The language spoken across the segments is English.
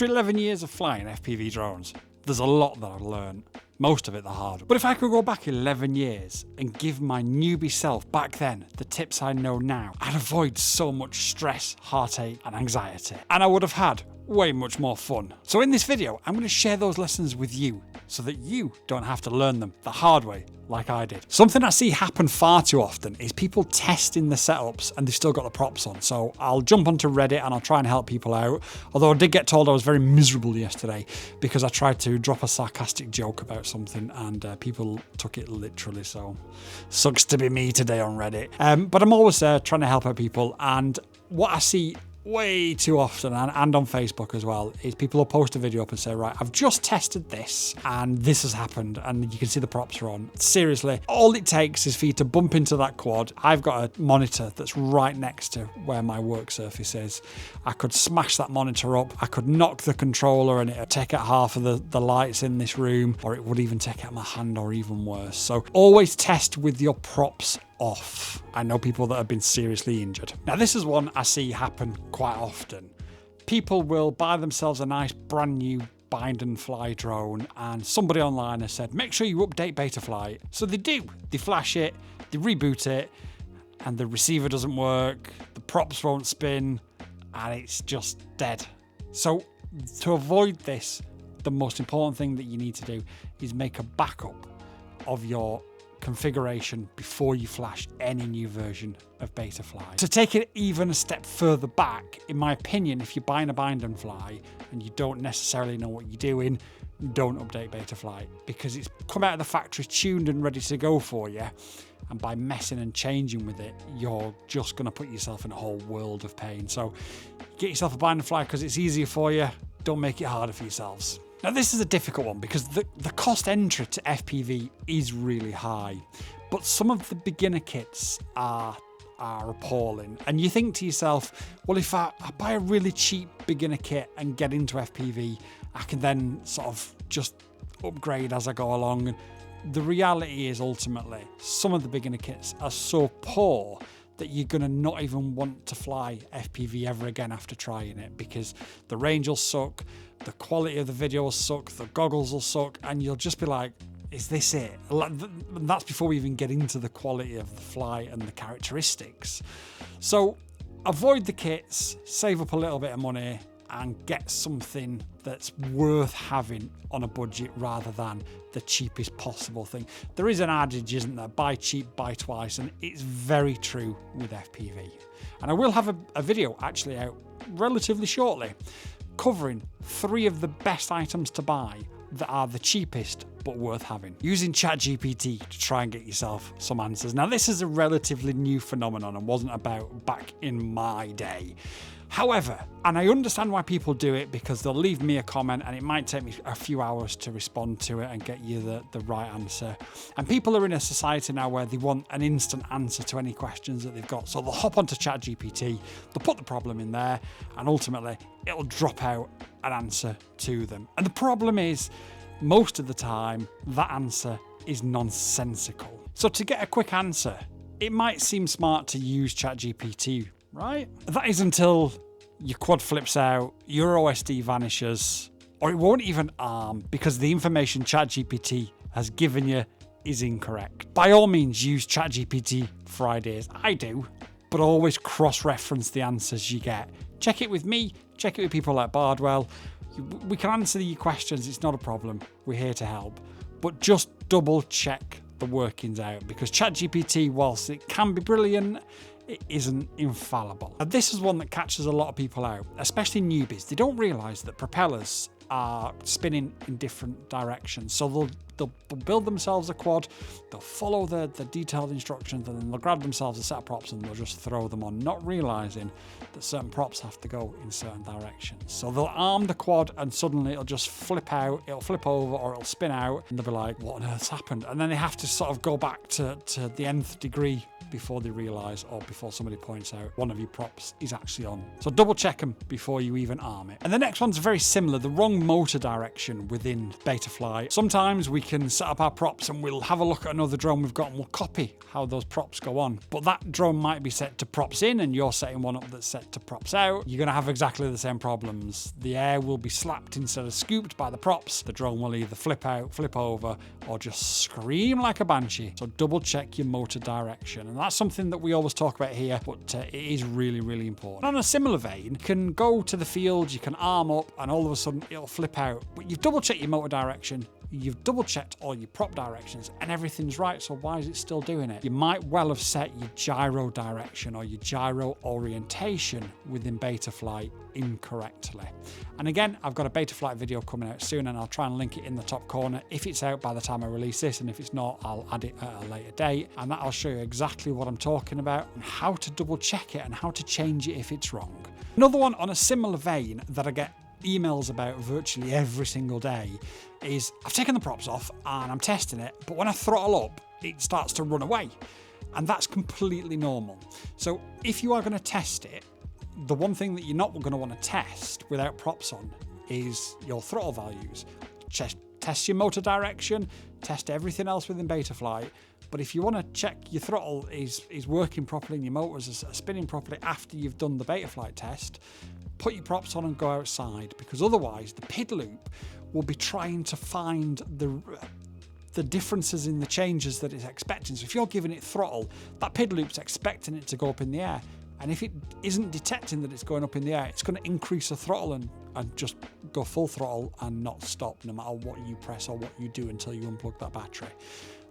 After 11 years of flying FPV drones, there's a lot that I've learned. Most of it the hard way. But if I could go back 11 years and give my newbie self back then the tips I know now, I'd avoid so much stress, heartache and anxiety. And I would have had way much more fun. So in this video, I'm going to share those lessons with you so that you don't have to learn them the hard way like I did. Something I see happen far too often is people testing the setups and they've still got the props on. So I'll jump onto Reddit and I'll try and help people out. Although I did get told I was very miserable yesterday because I tried to drop a sarcastic joke about something and people took it literally. So sucks to be me today on Reddit. But I'm always trying to help out people, and what I see way too often, and on Facebook as well, is people will post a video up and say, right, I've just tested this and this has happened, and you can see the props are on. Seriously, all it takes is for you to bump into that quad. I've got a monitor that's right next to where my work surface is. I could smash that monitor up, I could knock the controller and it would take out half of the lights in this room, or it would even take out my hand, or even worse. So always test with your props off. I know people that have been seriously injured. Now this is one I see happen quite often. People will buy themselves a nice brand new bind and fly drone, and somebody online has said, make sure you update Betaflight. So they do. They flash it, they reboot it, and the receiver doesn't work, the props won't spin, and it's just dead. So to avoid this, the most important thing that you need to do is make a backup of your configuration before you flash any new version of Betaflight. To take it even a step further back, in my opinion, if you're buying a bind and fly and you don't necessarily know what you're doing, don't update Betaflight, because it's come out of the factory tuned and ready to go for you, and by messing and changing with it, you're just going to put yourself in a whole world of pain. So get yourself a bind and fly because it's easier for you. Don't make it harder for yourselves. Now this is a difficult one because the cost entry to FPV is really high, but some of the beginner kits are appalling. And you think to yourself, well, if I buy a really cheap beginner kit and get into FPV, I can then sort of just upgrade as I go along. And the reality is ultimately some of the beginner kits are so poor that you're going to not even want to fly FPV ever again after trying it, because the range will suck, the quality of the video will suck, the goggles will suck, and you'll just be like, is this it? And that's before we even get into the quality of the flight and the characteristics. So avoid the kits, save up a little bit of money, and get something that's worth having on a budget rather than the cheapest possible thing. There is an adage, isn't there? Buy cheap, buy twice, and it's very true with FPV. And I will have a video actually out relatively shortly covering 3 of the best items to buy that are the cheapest but worth having, using ChatGPT to try and get yourself some answers. Now this is a relatively new phenomenon and wasn't about back in my day. However, and I understand why people do it, because they'll leave me a comment and it might take me a few hours to respond to it and get you the right answer. And people are in a society now where they want an instant answer to any questions that they've got. So they'll hop onto ChatGPT, they'll put the problem in there, and ultimately it'll drop out an answer to them. And the problem is, most of the time, that answer is nonsensical. So to get a quick answer, it might seem smart to use ChatGPT, right? That is until your quad flips out, your OSD vanishes, or it won't even arm because the information ChatGPT has given you is incorrect. By all means, use ChatGPT for ideas. I do, but always cross-reference the answers you get. Check it with me, check it with people like Bardwell. We can answer your questions, it's not a problem. We're here to help. But just double check the workings out, because ChatGPT, whilst it can be brilliant, it isn't infallible. And this is one that catches a lot of people out, especially newbies. They don't realise that propellers are spinning in different directions. So they'll build themselves a quad, they'll follow the detailed instructions, and then they'll grab themselves a set of props and they'll just throw them on, not realising that certain props have to go in certain directions. So they'll arm the quad and suddenly it'll just flip out, it'll flip over, or it'll spin out, and they'll be like, what on earth's happened? And then they have to sort of go back to the nth degree before they realise or before somebody points out one of your props is actually on. So double check them before you even arm it. And the next one's very similar, the wrong motor direction within Betafly. Sometimes we can set up our props and we'll have a look at another drone we've got and we'll copy how those props go on. But that drone might be set to props in and you're setting one up that's set to props out. You're going to have exactly the same problems. The air will be slapped instead of scooped by the props. The drone will either flip out, flip over, or just scream like a banshee. So double check your motor direction. And that's something that we always talk about here, but it is really, really important. On a similar vein, you can go to the field, you can arm up, and all of a sudden it'll flip out. But you've double checked your motor direction, you've double checked all your prop directions, and everything's right, so why is it still doing it? You might well have set your gyro direction or your gyro orientation within Betafly incorrectly. And again, I've got a Betafly video coming out soon, and I'll try and link it in the top corner if it's out by the time I release this, and if it's not, I'll add it at a later date, and that'll show you exactly what I'm talking about and how to double check it and how to change it if it's wrong. Another one on a similar vein that I get emails about virtually every single day is I've taken the props off and I'm testing it, but when I throttle up, it starts to run away. And that's completely normal. So if you are going to test it, the one thing that you're not going to want to test without props on is your throttle values. Test your motor direction, test everything else within Betafly. But if you want to check your throttle is working properly and your motors are spinning properly after you've done the Betafly test, put your props on and go outside, because otherwise the PID loop will be trying to find the differences in the changes that it's expecting. So if you're giving it throttle, that PID loop's expecting it to go up in the air. And if it isn't detecting that it's going up in the air, it's going to increase the throttle and just go full throttle and not stop no matter what you press or what you do until you unplug that battery.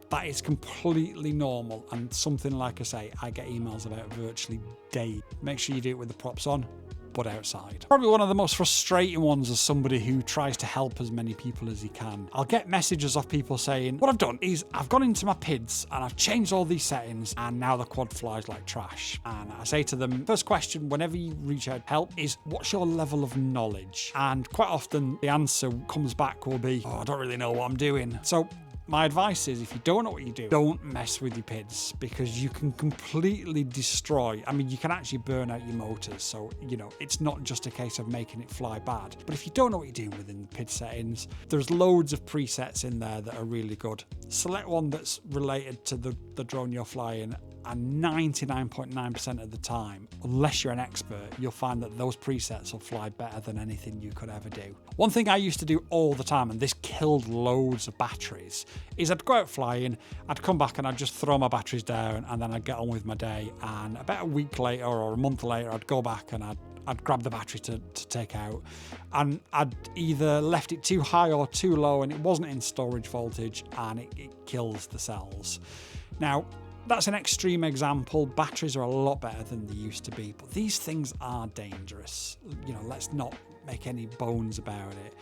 That is completely normal and something, like I say, I get emails about virtually daily. Make sure you do it with the props on, but outside. Probably one of the most frustrating ones as somebody who tries to help as many people as he can. I'll get messages of people saying, what I've done is I've gone into my PIDs and I've changed all these settings and now the quad flies like trash. And I say to them, first question whenever you reach out help is, what's your level of knowledge? And quite often the answer comes back will be, oh, I don't really know what I'm doing. So my advice is, if you don't know what you do, don't mess with your PIDs, because you can completely destroy. I mean, you can actually burn out your motors. So, you know, it's not just a case of making it fly bad. But if you don't know what you're doing within the PID settings, there's loads of presets in there that are really good. Select one that's related to the drone you're flying, and 99.9% of the time, unless you're an expert, you'll find that those presets will fly better than anything you could ever do. One thing I used to do all the time, and this killed loads of batteries, is I'd go out flying, I'd come back and I'd just throw my batteries down and then I'd get on with my day. And about a week later or a month later, I'd go back and I'd grab the battery to take out, and I'd either left it too high or too low and it wasn't in storage voltage, and it kills the cells. Now, that's an extreme example. Batteries are a lot better than they used to be, but these things are dangerous. You know, let's not make any bones about it.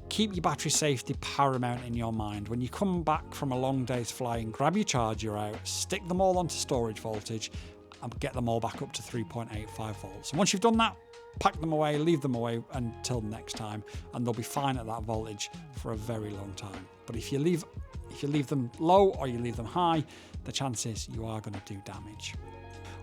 Keep your battery safety paramount in your mind. When you come back from a long day's flying, grab your charger out, stick them all onto storage voltage, and get them all back up to 3.85 volts. And once you've done that, pack them away, leave them away until next time, and they'll be fine at that voltage for a very long time. But if you leave them low or you leave them high, the chances you are going to do damage.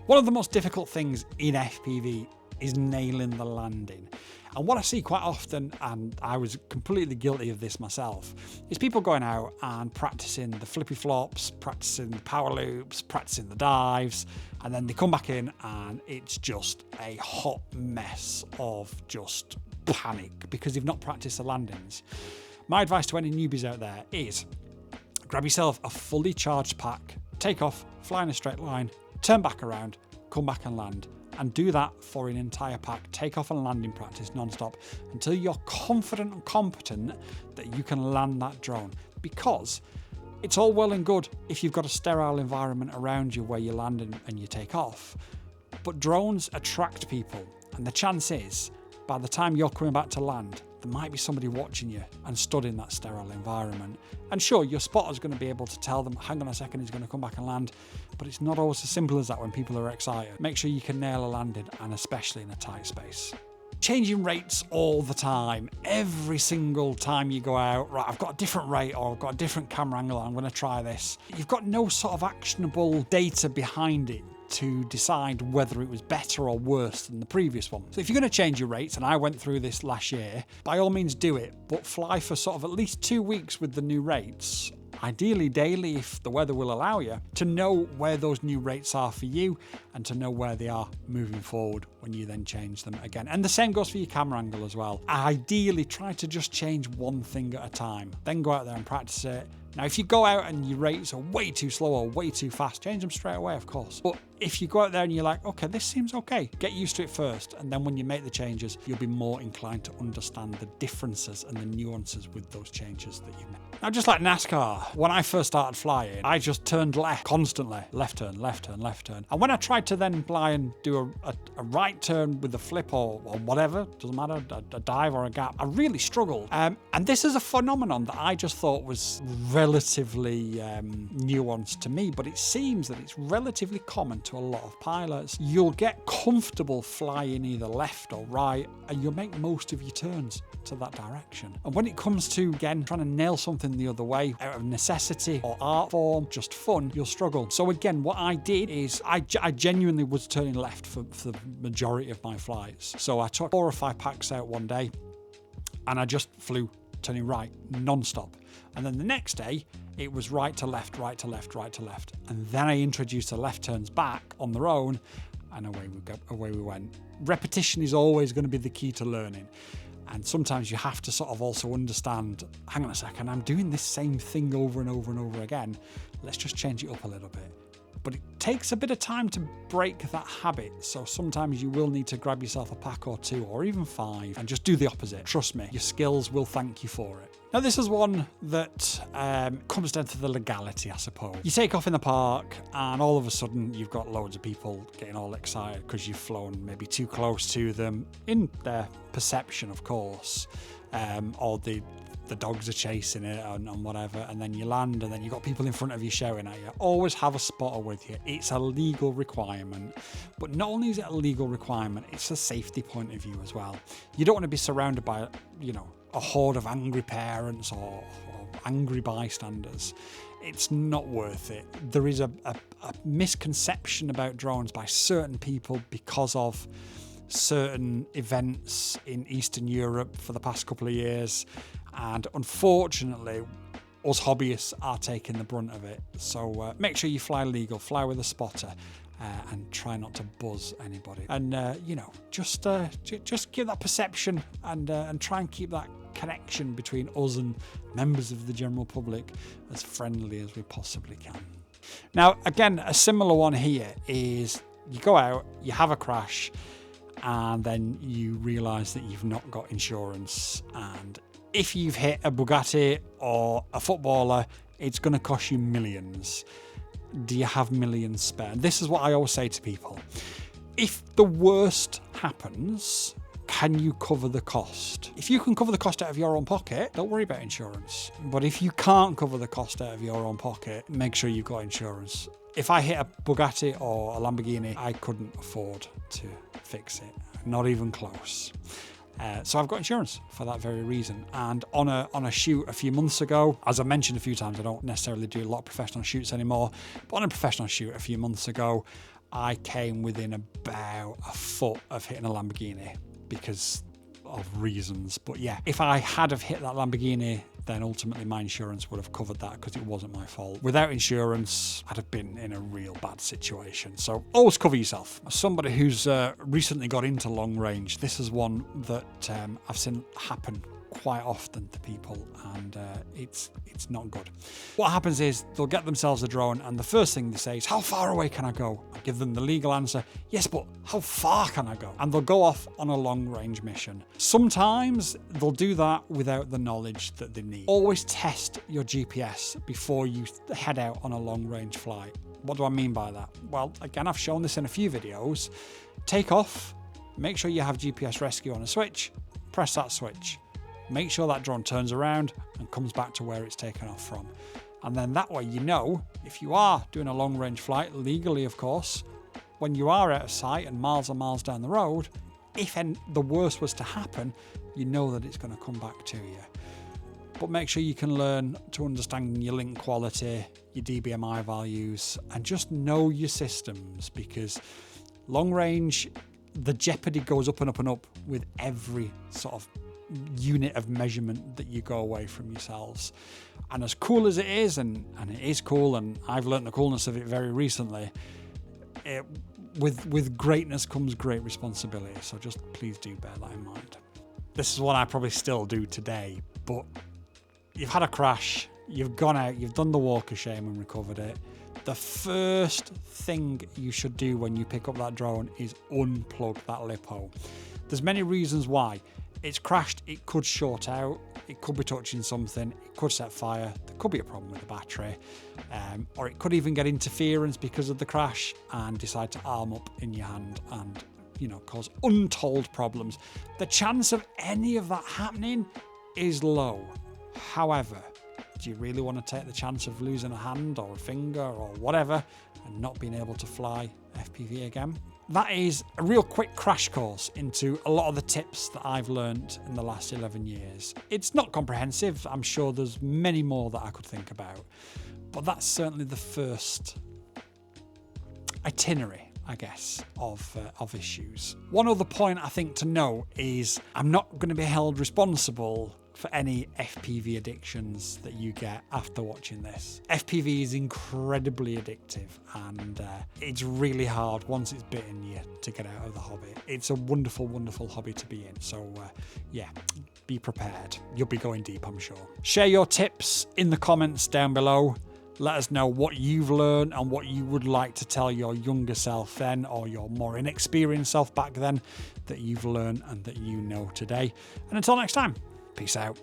One of the most difficult things in FPV is nailing the landing. And what I see quite often, and I was completely guilty of this myself, is people going out and practicing the flippy flops, practicing the power loops, practicing the dives, and then they come back in and it's just a hot mess of just panic because they've not practiced the landings. My advice to any newbies out there is grab yourself a fully charged pack, take off, fly in a straight line, turn back around, come back and land. And do that for an entire pack. Take off and landing practice non-stop until you're confident and competent that you can land that drone. Because it's all well and good if you've got a sterile environment around you where you land and you take off. But drones attract people. And the chance is, by the time you're coming back to land, there might be somebody watching you and stood in that sterile environment. And sure, your spotter's going to be able to tell them, hang on a second, he's going to come back and land. But it's not always as simple as that when people are excited. Make sure you can nail a landing, and especially in a tight space. Changing rates all the time. Every single time you go out, right, I've got a different rate or I've got a different camera angle, I'm going to try this. You've got no sort of actionable data behind it to decide whether it was better or worse than the previous one. So if you're going to change your rates, and I went through this last year, by all means do it, but fly for sort of at least 2 weeks with the new rates. Ideally daily if the weather will allow you, to know where those new rates are for you and to know where they are moving forward when you then change them again. And the same goes for your camera angle as well. Ideally try to just change one thing at a time, then go out there and practice it. Now if you go out and your rates are way too slow or way too fast, change them straight away, of course. But if you go out there and you're like, okay, this seems okay, get used to it first, and then when you make the changes, you'll be more inclined to understand the differences and the nuances with those changes that you've made. Now, just like NASCAR, when I first started flying, I just turned left constantly. Left turn, left turn, left turn. And when I tried to then fly and do a right turn with a flip or whatever, doesn't matter, a dive or a gap, I really struggled. And this is a phenomenon that I just thought was relatively nuanced to me, but it seems that it's relatively common to a lot of pilots. You'll get comfortable flying either left or right, and you'll make most of your turns to that direction. And when it comes to, again, trying to nail something the other way out of necessity or art form, just fun, you'll struggle. So again, what I did is I genuinely was turning left for the majority of my flights. So I took 4 or 5 packs out one day and I just flew turning right non-stop. And then the next day, it was right to left, right to left, right to left. And then I introduced the left turns back on their own, and away we went. Repetition is always going to be the key to learning. And sometimes you have to sort of also understand, hang on a second, I'm doing this same thing over and over and over again. Let's just change it up a little bit. But it takes a bit of time to break that habit. So sometimes you will need to grab yourself a pack or 2 or even 5 and just do the opposite. Trust me, your skills will thank you for it. Now this is one that comes down to the legality, I suppose. You take off in the park and all of a sudden you've got loads of people getting all excited because you've flown maybe too close to them, in their perception of course, or the dogs are chasing it and whatever, and then you land and then you've got people in front of you shouting at you. Always have a spotter with you. It's a legal requirement. But not only is it a legal requirement, it's a safety point of view as well. You don't want to be surrounded by, a horde of angry parents or angry bystanders. It's not worth it. There is a misconception about drones by certain people because of certain events in Eastern Europe for the past couple of years, and unfortunately us hobbyists are taking the brunt of it. So make sure you fly legal, fly with a spotter, and try not to buzz anybody, and just give that perception and try and keep that connection between us and members of the general public as friendly as we possibly can. Now again, a similar one here is you go out, you have a crash, and then you realise that you've not got insurance, and if you've hit a Bugatti or a footballer, it's going to cost you millions. Do you have millions spare? This is what I always say to people. If the worst happens, can you cover the cost? If you can cover the cost out of your own pocket, don't worry about insurance. But if you can't cover the cost out of your own pocket, make sure you've got insurance. If I hit a Bugatti or a Lamborghini, I couldn't afford to fix it. Not even close. So I've got insurance for that very reason. And on a shoot a few months ago, as I mentioned a few times, I don't necessarily do a lot of professional shoots anymore, but on a professional shoot a few months ago, I came within about a foot of hitting a Lamborghini because of reasons. But yeah, if I had have hit that Lamborghini, then ultimately my insurance would have covered that because it wasn't my fault. Without insurance, I'd have been in a real bad situation. So always cover yourself. As somebody who's recently got into long range, this is one that I've seen happen quite often to people, and it's not good. What happens is they'll get themselves a drone, and the first thing they say is, how far away can I go? I give them the legal answer, yes, but how far can I go? And they'll go off on a long range mission. Sometimes they'll do that without the knowledge that they need. Always test your GPS before you head out on a long range flight. What do I mean by that? Well, again, I've shown this in a few videos. Take off, make sure you have GPS rescue on a switch, press that switch. Make sure that drone turns around and comes back to where it's taken off from. And then that way you know, if you are doing a long range flight, legally of course, when you are out of sight and miles and miles down the road, if the worst was to happen, you know that it's going to come back to you. But make sure you can learn to understand your link quality, your DBMI values, and just know your systems, because long range, the jeopardy goes up and up and up with every sort of unit of measurement that you go away from yourselves. And as cool as it is, and it is cool, and I've learnt the coolness of it very recently, with greatness comes great responsibility. So just please do bear that in mind. This is what I probably still do today, but you've had a crash, you've gone out, you've done the walk of shame and recovered it. The first thing you should do when you pick up that drone is unplug that lipo. There's many reasons why. It's crashed, it could short out, it could be touching something, it could set fire, there could be a problem with the battery, or it could even get interference because of the crash and decide to arm up in your hand and, cause untold problems. The chance of any of that happening is low. However, do you really want to take the chance of losing a hand or a finger or whatever and not being able to fly FPV again? That is a real quick crash course into a lot of the tips that I've learned in the last 11 years. It's not comprehensive. I'm sure there's many more that I could think about, but that's certainly the first itinerary, I guess, of issues. One other point I think to note is I'm not going to be held responsible for any FPV addictions that you get after watching this. FPV is incredibly addictive, and it's really hard once it's bitten you to get out of the hobby. It's a wonderful, wonderful hobby to be in. So yeah, be prepared. You'll be going deep, I'm sure. Share your tips in the comments down below. Let us know what you've learned and what you would like to tell your younger self then, or your more inexperienced self back then, that you've learned and that you know today. And until next time, peace out.